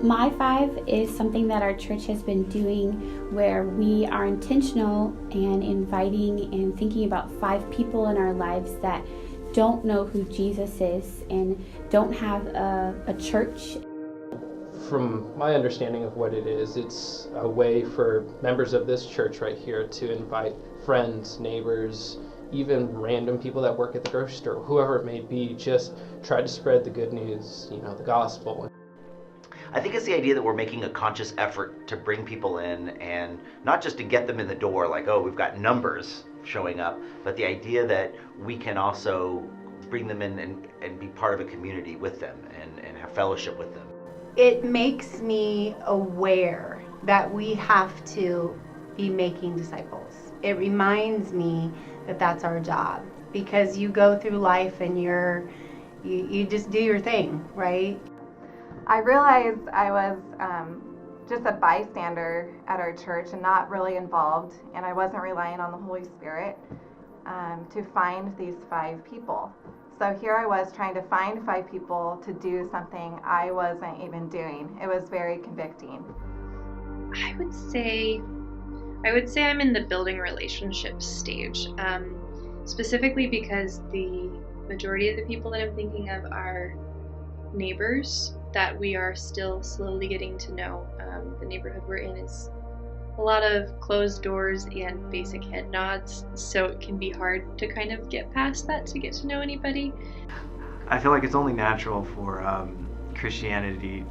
My5 is something that our church has been doing where we are intentional and inviting and thinking about 5 people in our lives that don't know who Jesus is and don't have a church. From my understanding of what it is, it's a way for members of this church right here to invite friends, neighbors, even random people that work at the grocery store, whoever it may be, just try to spread the good news, the gospel. I think it's the idea that we're making a conscious effort to bring people in, and not just to get them in the door like, oh, we've got numbers showing up, but the idea that we can also bring them in and be part of a community with them and have fellowship with them. It makes me aware that we have to be making disciples. It reminds me that that's our job, because you go through life and you just do your thing, right? I realized I was just a bystander at our church and not really involved, and I wasn't relying on the Holy Spirit to find these 5 people. So here I was trying to find 5 people to do something I wasn't even doing. It was very convicting. I would say I'm in the building relationships stage, specifically because the majority of the people that I'm thinking of are neighbors that we are still slowly getting to know. The neighborhood we're in is a lot of closed doors and basic head nods, so it can be hard to kind of get past that to get to know anybody. I feel like it's only natural for Christianity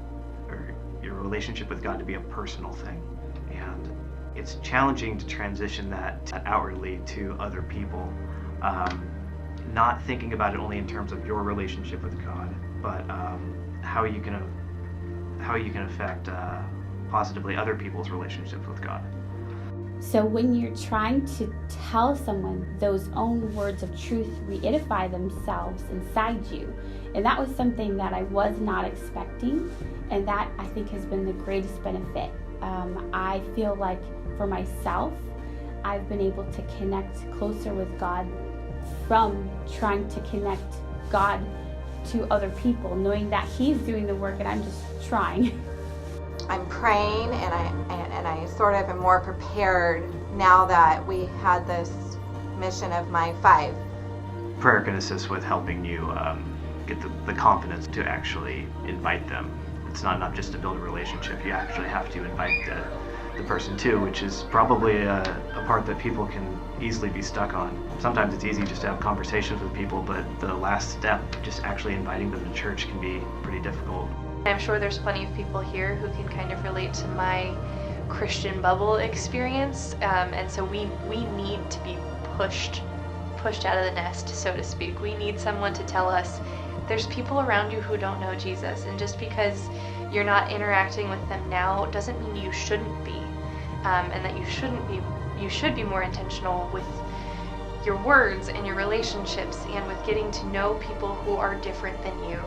or your relationship with God to be a personal thing, and it's challenging to transition that outwardly to other people, not thinking about it only in terms of your relationship with God, but how you can affect positively other people's relationships with God. So when you're trying to tell someone, those own words of truth re-edify themselves inside you. And that was something that I was not expecting, and that I think has been the greatest benefit. I feel like for myself, I've been able to connect closer with God from trying to connect God to other people, knowing that He's doing the work and I'm just trying. I'm praying, and I sort of am more prepared now that we had this mission of My5. Prayer can assist with helping you get the confidence to actually invite them. It's not enough just to build a relationship. You actually have to invite the person too, which is probably a part that people can easily be stuck on. Sometimes it's easy just to have conversations with people, but the last step, just actually inviting them to church, can be pretty difficult. I'm sure there's plenty of people here who can kind of relate to my Christian bubble experience, and so we need to be pushed out of the nest, so to speak. We need someone to tell us there's people around you who don't know Jesus, and just because you're not interacting with them now doesn't mean you shouldn't be, and that you should be more intentional with your words and your relationships and with getting to know people who are different than you.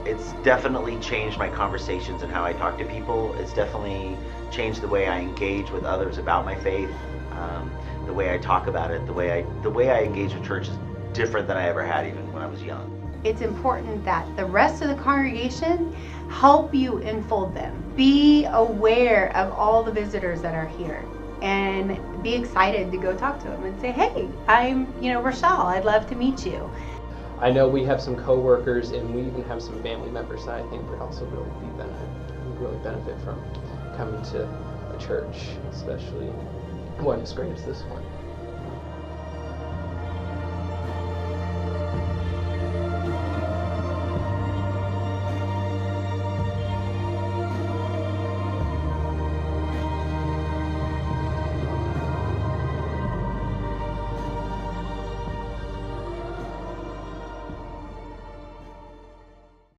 It's definitely changed my conversations and how I talk to people. It's definitely changed the way I engage with others about my faith, the way I talk about it, the way I engage with church is different than I ever had even when I was young. It's important that the rest of the congregation help you enfold them. Be aware of all the visitors that are here and be excited to go talk to them and say, hey, I'm Rochelle, I'd love to meet you. I know we have some co-workers and we even have some family members that I think would also really benefit from coming to a church, especially one as great as this one.